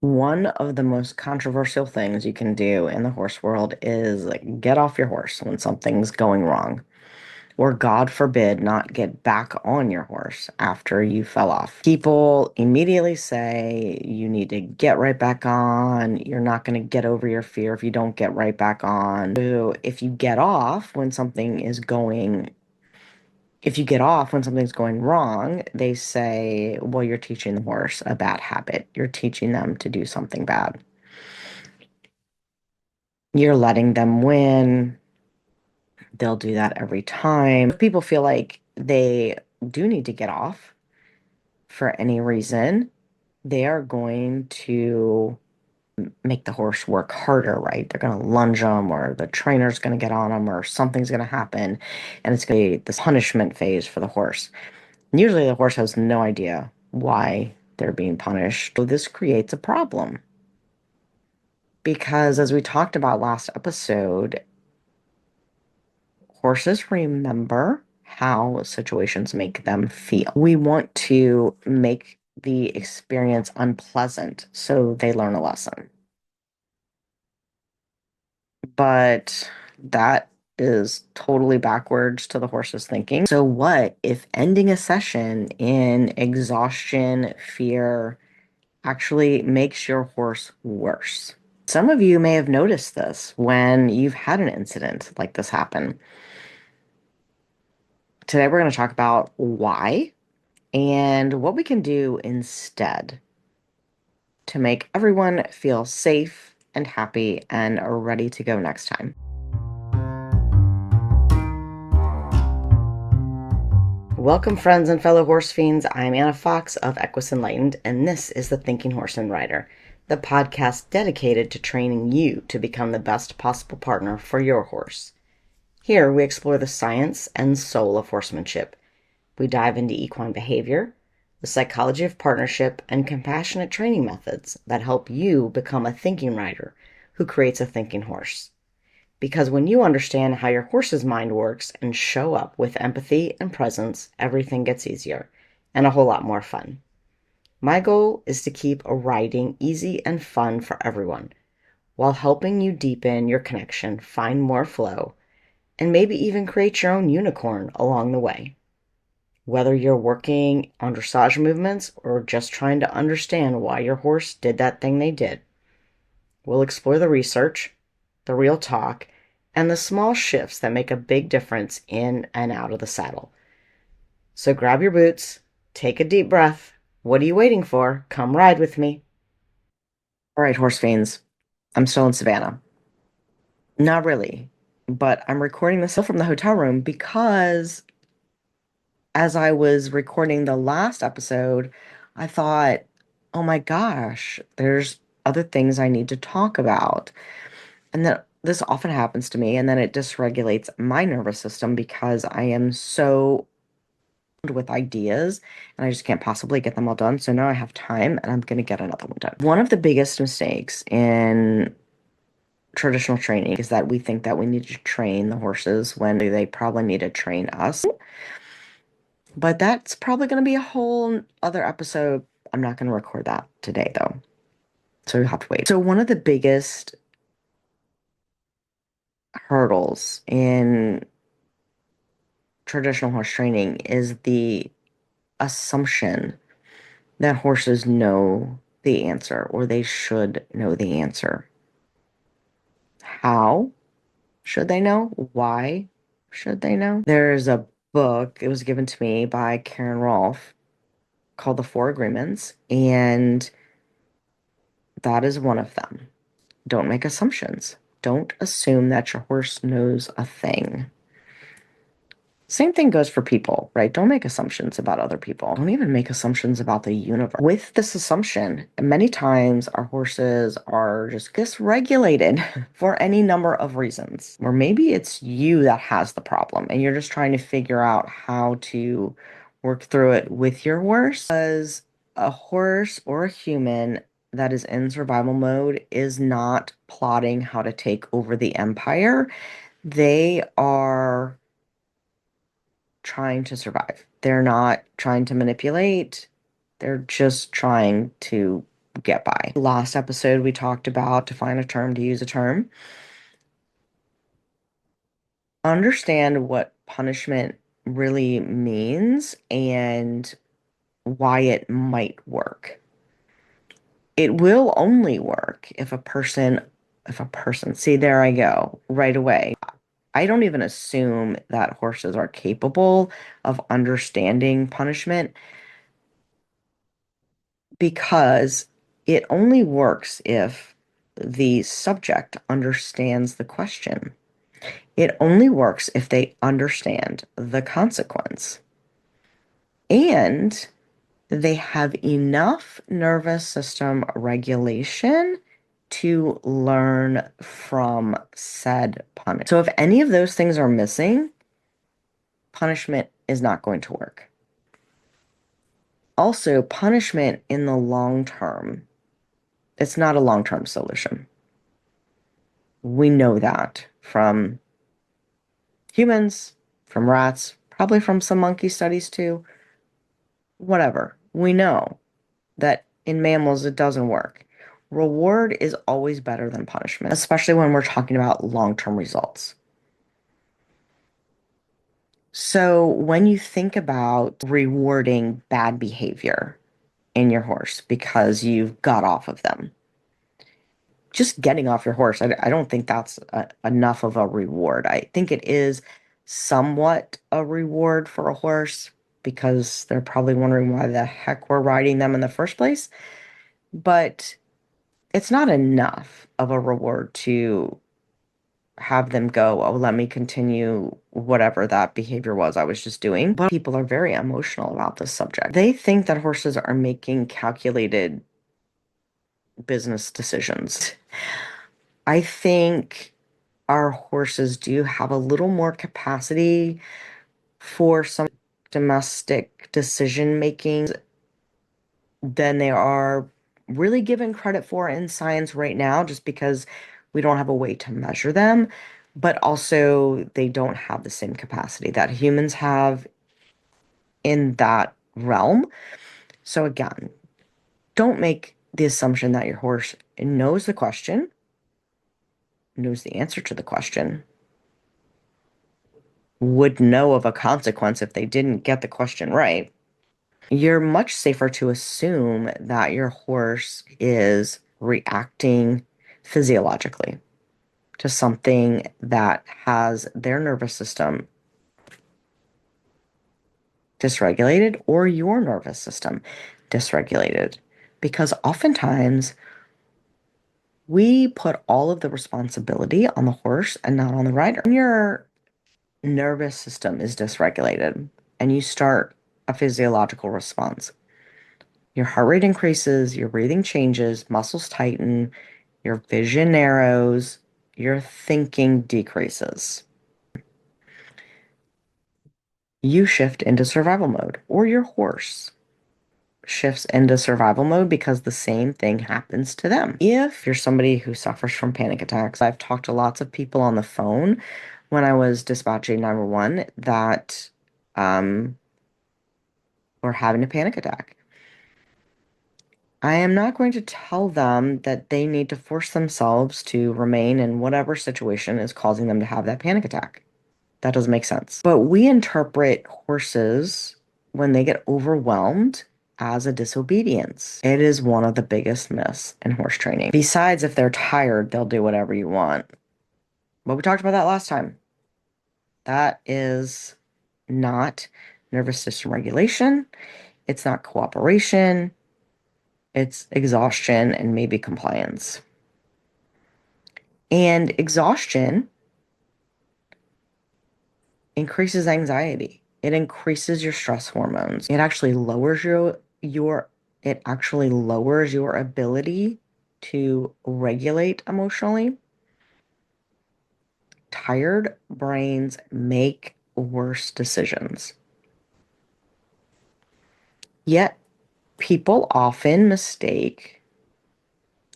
One of the most controversial things you can do in the horse world is like get off your horse when something's going wrong, or God forbid, not get back on your horse after you fell off. People immediately say you need to get right back on. You're not going to get over your fear if you don't get right back on. So if you get off when something's going wrong, they say, well, you're teaching the horse a bad habit. You're teaching them to do something bad. You're letting them win. They'll do that every time. If people feel like they do need to get off for any reason, they are going to make the horse work harder, right? They're going to lunge them, or the trainer's going to get on them, or something's going to happen. And it's going to be this punishment phase for the horse. And usually the horse has no idea why they're being punished. So this creates a problem. Because as we talked about last episode, horses remember how situations make them feel. We want to make the experience unpleasant so they learn a lesson. But that is totally backwards to the horse's thinking. So, what if ending a session in exhaustion, fear, actually makes your horse worse? Some of you may have noticed this when you've had an incident like this happen. Today, we're going to talk about why and what we can do instead to make everyone feel safe and happy and are ready to go next time. Welcome, friends and fellow horse fiends. I'm Anna Fox of Equus Enlightened, and this is the Thinking Horseman Rider, the podcast dedicated to training you to become the best possible partner for your horse. Here, we explore the science and soul of horsemanship. We dive into equine behavior, the psychology of partnership, and compassionate training methods that help you become a thinking rider who creates a thinking horse. Because when you understand how your horse's mind works and show up with empathy and presence, everything gets easier and a whole lot more fun. My goal is to keep riding easy and fun for everyone, while helping you deepen your connection, find more flow, and maybe even create your own unicorn along the way. Whether you're working on dressage movements or just trying to understand why your horse did that thing they did, we'll explore the research, the real talk, and the small shifts that make a big difference in and out of the saddle. So grab your boots, take a deep breath. What are you waiting for? Come ride with me. All right, horse fiends. I'm still in Savannah. Not really, but I'm recording this from the hotel room because as I was recording the last episode, I thought, oh my gosh, there's other things I need to talk about. And that this often happens to me, and then it dysregulates my nervous system because I am so with ideas and I just can't possibly get them all done. So now I have time and I'm going to get another one done. One of the biggest mistakes in traditional training is that we think that we need to train the horses when they probably need to train us. But that's probably going to be a whole other episode. I'm not going to record that today, though. So you have to wait. So, one of the biggest hurdles in traditional horse training is the assumption that horses know the answer or they should know the answer. How should they know? Why should they know? There's a book, it was given to me by Karen Rolfe called The Four Agreements, and that is one of them. Don't make assumptions. Don't assume that your horse knows a thing. Same thing goes for people, right? Don't make assumptions about other people. Don't even make assumptions about the universe. With this assumption, many times our horses are just dysregulated for any number of reasons. Or maybe it's you that has the problem and you're just trying to figure out how to work through it with your horse. Because a horse or a human that is in survival mode is not plotting how to take over the empire. They are trying to survive. They're not trying to manipulate. They're just trying to get by. Last episode, we talked about define a term to use a term. Understand what punishment really means and why it might work. It will only work if a person, see, there I go, right away. I don't even assume that horses are capable of understanding punishment because it only works if the subject understands the question. It only works if they understand the consequence. And they have enough nervous system regulation to learn from said punishment. So if any of those things are missing, punishment is not going to work. Also, punishment in the long term, it's not a long-term solution. We know that from humans, from rats, probably from some monkey studies too. Whatever. We know that in mammals it doesn't work. Reward is always better than punishment, especially when we're talking about long-term results. So when you think about rewarding bad behavior in your horse because you've got off of them, just getting off your horse, I don't think that's enough of a reward. I think it is somewhat a reward for a horse because they're probably wondering why the heck we're riding them in the first place. But it's not enough of a reward to have them go, oh, let me continue whatever that behavior was I was just doing. But people are very emotional about this subject. They think that horses are making calculated business decisions. I think our horses do have a little more capacity for some domestic decision making than they are really given credit for in science right now, just because we don't have a way to measure them, but also they don't have the same capacity that humans have in that realm. So again, don't make the assumption that your horse knows the question, knows the answer to the question, would know of a consequence if they didn't get the question right. You're much safer to assume that your horse is reacting physiologically to something that has their nervous system dysregulated or your nervous system dysregulated. Because oftentimes we put all of the responsibility on the horse and not on the rider. When your nervous system is dysregulated and you start a physiological response, your heart rate increases, your breathing changes, muscles tighten, your vision narrows, your thinking decreases. You shift into survival mode, or your horse shifts into survival mode because the same thing happens to them. If you're somebody who suffers from panic attacks, I've talked to lots of people on the phone when I was dispatching 911 that were having a panic attack. I am not going to tell them that they need to force themselves to remain in whatever situation is causing them to have that panic attack. That doesn't make sense. But we interpret horses when they get overwhelmed as a disobedience. It is one of the biggest myths in horse training. Besides, if they're tired, they'll do whatever you want. But we talked about that last time. That is not nervous system regulation. It's not cooperation. It's exhaustion and maybe compliance. And exhaustion increases anxiety. It increases your stress hormones. It actually lowers your ability to regulate emotionally. Tired brains make worse decisions. Yet people often mistake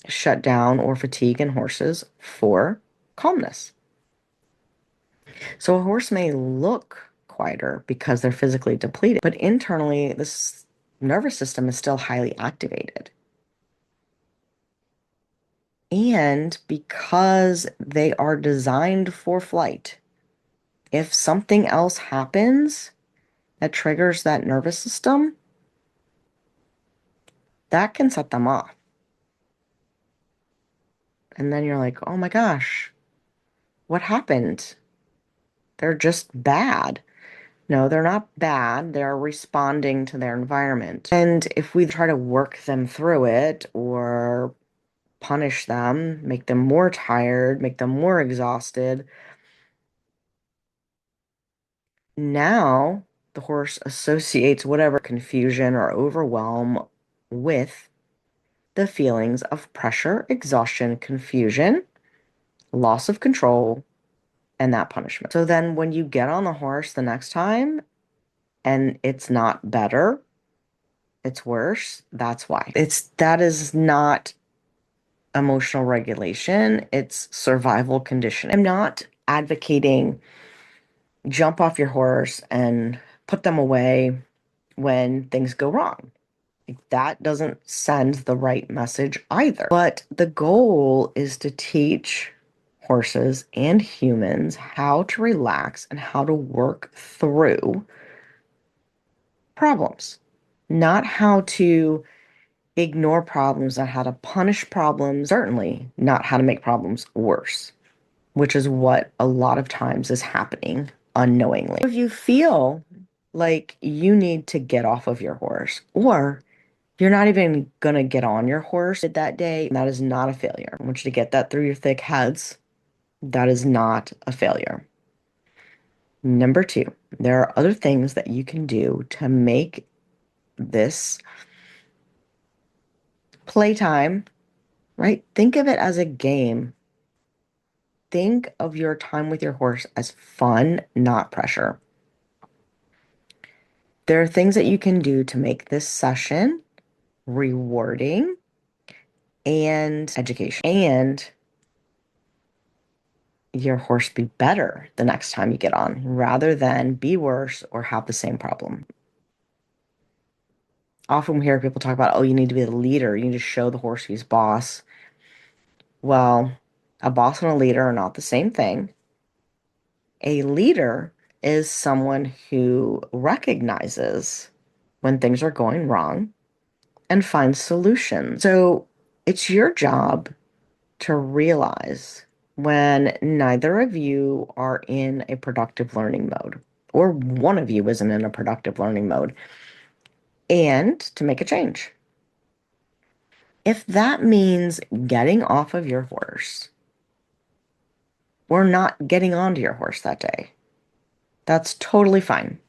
shutdown or fatigue in horses for calmness. So a horse may look quieter because they're physically depleted, but internally, this nervous system is still highly activated. And because they are designed for flight, if something else happens that triggers that nervous system, that can set them off. And then you're like, oh my gosh, what happened? They're just bad. No, they're not bad. They're responding to their environment. And if we try to work them through it or punish them, make them more tired, make them more exhausted, now the horse associates whatever confusion or overwhelm with the feelings of pressure, exhaustion, confusion, loss of control, and that punishment. So then when you get on the horse the next time and it's not better, it's worse, that's why. That is not emotional regulation, it's survival conditioning. I'm not advocating jump off your horse and put them away when things go wrong. That doesn't send the right message either. But the goal is to teach horses and humans how to relax and how to work through problems, not how to ignore problems, not how to punish problems, certainly not how to make problems worse, which is what a lot of times is happening unknowingly. If you feel like you need to get off of your horse, or you're not even gonna get on your horse that day, that is not a failure. I want you to get that through your thick heads. That is not a failure. Number two, there are other things that you can do to make this playtime, right? Think of it as a game. Think of your time with your horse as fun, not pressure. There are things that you can do to make this session rewarding and education, and your horse be better the next time you get on, rather than be worse or have the same problem. Often we hear people talk about, oh, you need to be the leader. You need to show the horse who's boss. Well, a boss and a leader are not the same thing. A leader is someone who recognizes when things are going wrong and finds solutions. So it's your job to realize when neither of you are in a productive learning mode, or one of you isn't in a productive learning mode, and to make a change. If that means getting off of your horse or not getting onto your horse that day, that's totally fine.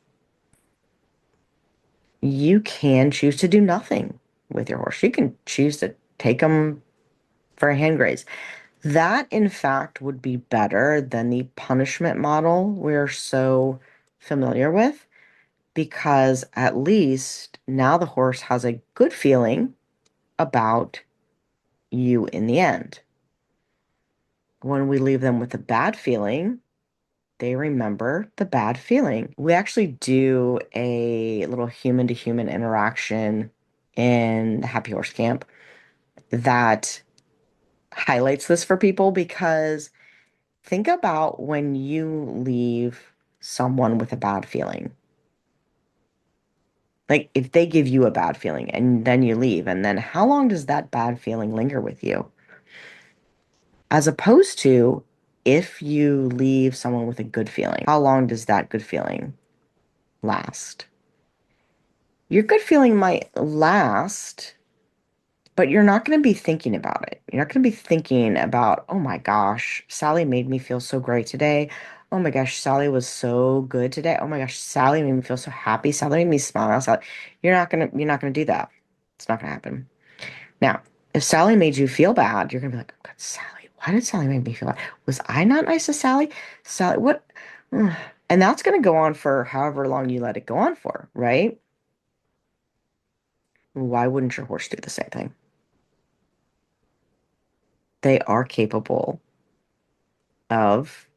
You can choose to do nothing with your horse. You can choose to take them for a hand graze. That, in fact, would be better than the punishment model we're so familiar with, because at least now the horse has a good feeling about you in the end. When we leave them with a bad feeling, they remember the bad feeling. We actually do a little human-to-human interaction in the Happy Horse Camp that highlights this for people, because think about when you leave someone with a bad feeling. Like if they give you a bad feeling and then you leave, and then how long does that bad feeling linger with you? As opposed to if you leave someone with a good feeling, how long does that good feeling last? Your good feeling might last, but you're not going to be thinking about it. You're not going to be thinking about, oh my gosh, Sally made me feel so great today. Oh my gosh, Sally was so good today. Oh my gosh, Sally made me feel so happy. Sally made me smile. Sally. You're not gonna do that. It's not gonna happen. Now, if Sally made you feel bad, you're gonna be like, oh God, Sally, why did Sally make me feel bad? Was I not nice to Sally? Sally, what? Ugh. And that's gonna go on for however long you let it go on for, right? Why wouldn't your horse do the same thing? They are capable of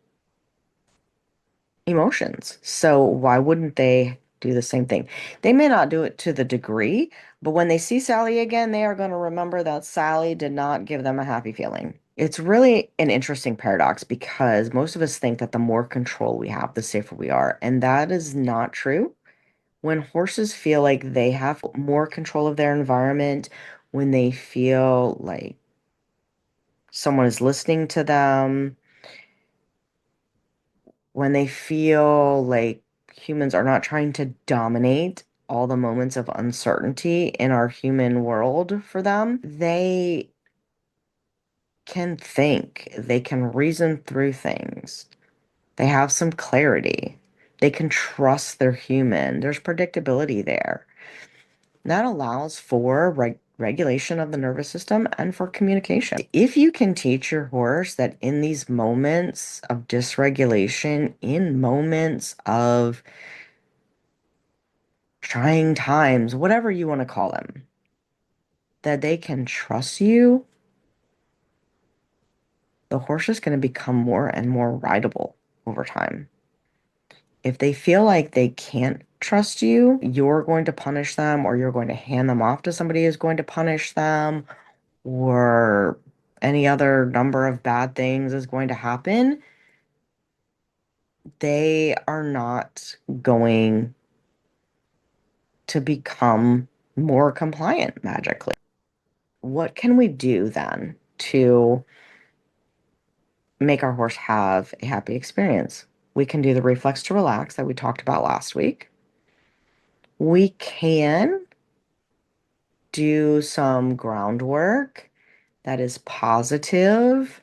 emotions. So why wouldn't they do the same thing. They may not do it to the degree, but when they see Sally again, they are going to remember that Sally did not give them a happy feeling. It's really an interesting paradox because most of us think that the more control we have, the safer we are. And that is not true. When horses feel like they have more control of their environment, when they feel like someone is listening to them, when they feel like humans are not trying to dominate all the moments of uncertainty in our human world for them, they can think, they can reason through things. They have some clarity. They can trust their human. There's predictability there. That allows for regulation of the nervous system and for communication. If you can teach your horse that in these moments of dysregulation, in moments of trying times, whatever you want to call them, that they can trust you, the horse is going to become more and more rideable over time. If they feel like they can't trust you, you're going to punish them, or you're going to hand them off to somebody who's going to punish them, or any other number of bad things is going to happen, they are not going to become more compliant magically. What can we do then to make our horse have a happy experience? We can do the reflex to relax that we talked about last week. We can do some groundwork that is positive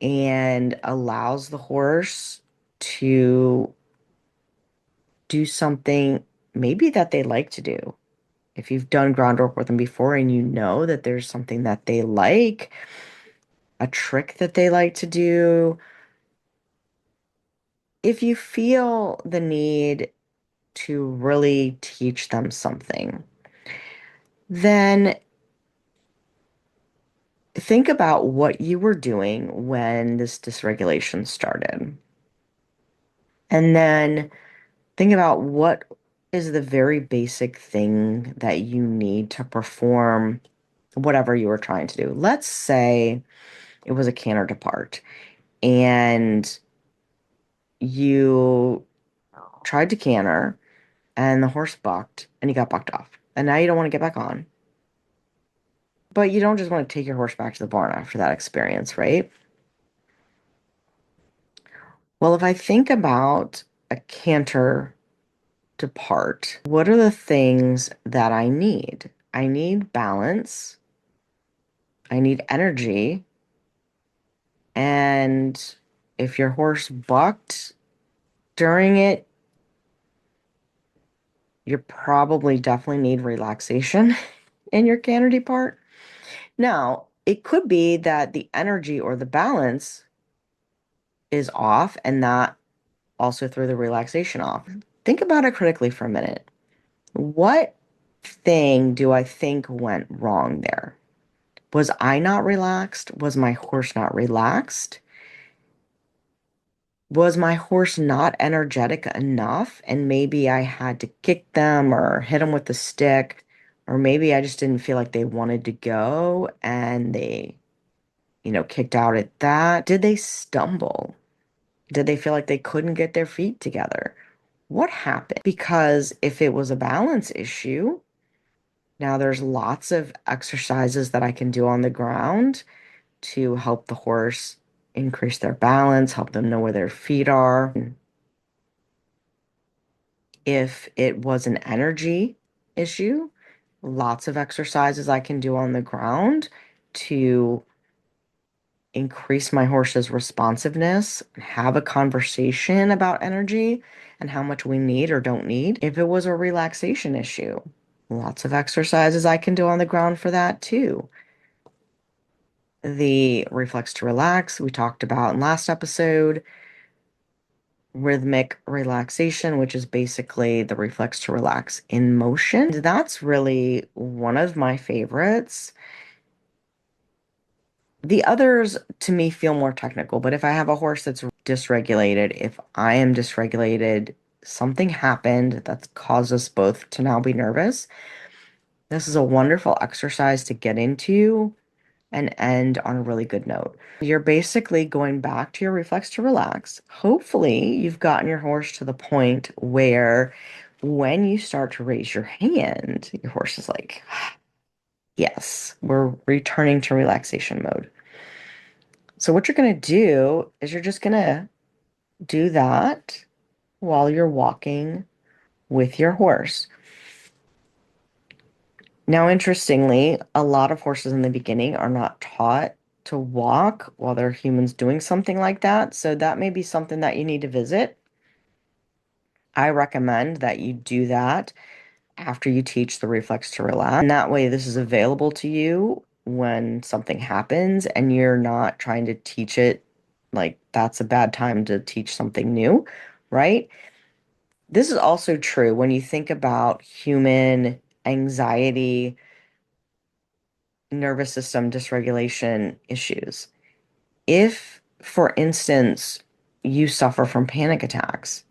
and allows the horse to do something maybe that they like to do. If you've done groundwork with them before and you know that there's something that they like, a trick that they like to do, if you feel the need to really teach them something, then think about what you were doing when this dysregulation started. And then think about what is the very basic thing that you need to perform whatever you were trying to do. Let's say it was a canter depart and you tried to canter and the horse bucked and you got bucked off. And now you don't want to get back on. But you don't just want to take your horse back to the barn after that experience, right? Well, if I think about a canter depart, what are the things that I need? I need balance. I need energy. And if your horse bucked during it, you probably definitely need relaxation in your canter depart. Now, it could be that the energy or the balance is off and that also threw the relaxation off. Think about it critically for a minute. What thing do I think went wrong there? Was I not relaxed? Was my horse not relaxed? Was my horse not energetic enough? And maybe I had to kick them or hit them with the stick, or maybe I just didn't feel like they wanted to go and they, kicked out at that. Did they stumble? Did they feel like they couldn't get their feet together? What happened? Because if it was a balance issue, now there's lots of exercises that I can do on the ground to help the horse increase their balance, help them know where their feet are. If it was an energy issue, lots of exercises I can do on the ground to increase my horse's responsiveness, have a conversation about energy and how much we need or don't need. If it was a relaxation issue, lots of exercises I can do on the ground for that too. The reflex to relax, we talked about in last episode, rhythmic relaxation, which is basically the reflex to relax in motion. That's really one of my favorites. The others to me feel more technical, but if I have a horse that's dysregulated, if I am dysregulated something happened that's caused us both to now be nervous. This is a wonderful exercise to get into and end on a really good note. You're basically going back to your reflex to relax. Hopefully, you've gotten your horse to the point where when you start to raise your hand, your horse is like, yes, we're returning to relaxation mode. So what you're going to do is you're just going to do that while you're walking with your horse. Now, interestingly, a lot of horses in the beginning are not taught to walk while they're humans doing something like that. So that may be something that you need to visit. I recommend that you do that after you teach the reflex to relax. And that way, this is available to you when something happens and you're not trying to teach it like that's a bad time to teach something new, right? This is also true when you think about human anxiety, nervous system dysregulation issues. If, for instance, you suffer from panic attacks,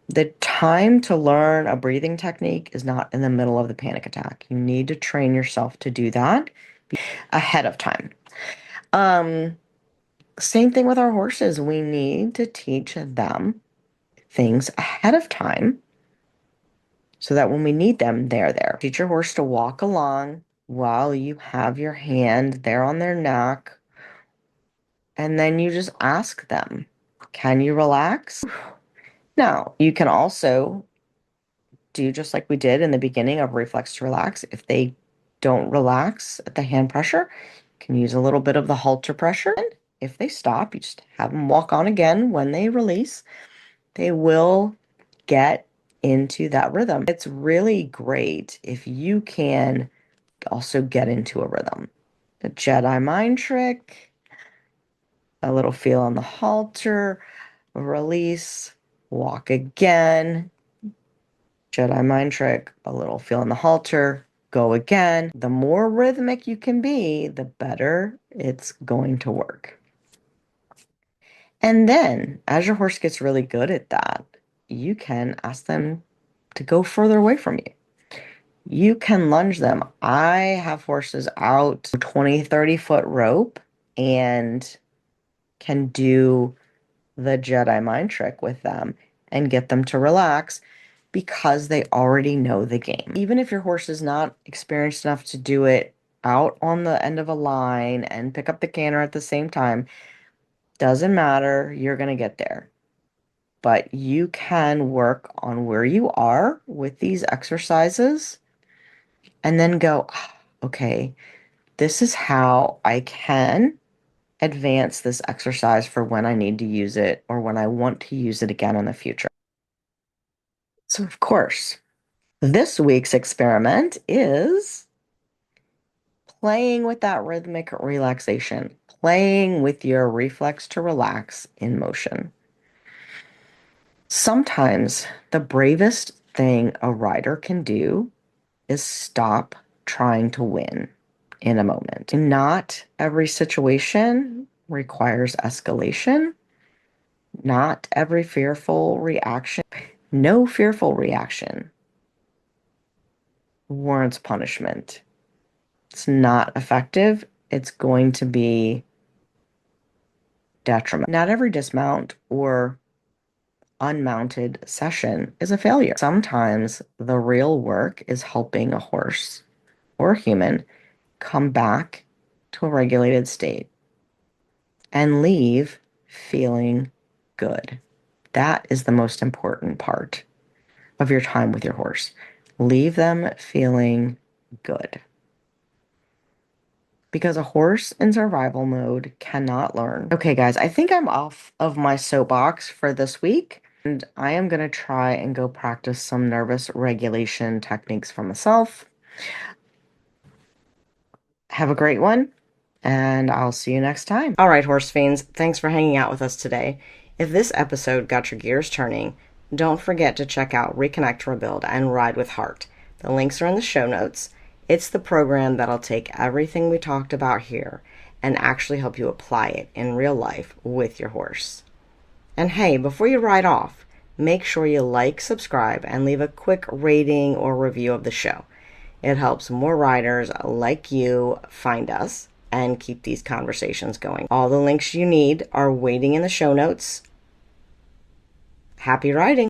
the time to learn a breathing technique is not in the middle of the panic attack. You need to train yourself to do that ahead of time. Same thing with our horses. We need to teach them things ahead of time so that when we need them, they're there. Teach your horse to walk along while you have your hand there on their neck. And then you just ask them, can you relax? Now, you can also do just like we did in the beginning of reflex to relax. If they don't relax at the hand pressure, you can use a little bit of the halter pressure. And if they stop, you just have them walk on again. When they release, they will get into that rhythm. It's really great if you can also get into a rhythm. A Jedi mind trick, a little feel on the halter, release, walk again, Jedi mind trick, a little feel on the halter, go again. The more rhythmic you can be, the better it's going to work. And then, as your horse gets really good at that, you can ask them to go further away from you. You can lunge them. I have horses out 20, 30-foot rope and can do the Jedi mind trick with them and get them to relax because they already know the game. Even if your horse is not experienced enough to do it out on the end of a line and pick up the canter at the same time, doesn't matter, you're going to get there. But you can work on where you are with these exercises and then go, okay, this is how I can advance this exercise for when I need to use it or when I want to use it again in the future. So, of course, this week's experiment is playing with that rhythmic relaxation, playing with your reflex to relax in motion. Sometimes the bravest thing a rider can do is stop trying to win in a moment. Not every situation requires escalation. Not every fearful reaction, no fearful reaction warrants punishment. It's not effective. It's going to be detrimental. Not every dismount or unmounted session is a failure. Sometimes the real work is helping a horse or a human come back to a regulated state and leave feeling good. That is the most important part of your time with your horse. Leave them feeling good. Because a horse in survival mode cannot learn. Okay, guys, I think I'm off of my soapbox for this week, and I am going to try and go practice some nervous regulation techniques for myself. Have a great one, and I'll see you next time. All right, horse fiends, thanks for hanging out with us today. If this episode got your gears turning, don't forget to check out Reconnect, Rebuild, and Ride with Heart. The links are in the show notes. It's the program that'll take everything we talked about here and actually help you apply it in real life with your horse. And hey, before you ride off, make sure you like, subscribe, and leave a quick rating or review of the show. It helps more riders like you find us and keep these conversations going. All the links you need are waiting in the show notes. Happy riding!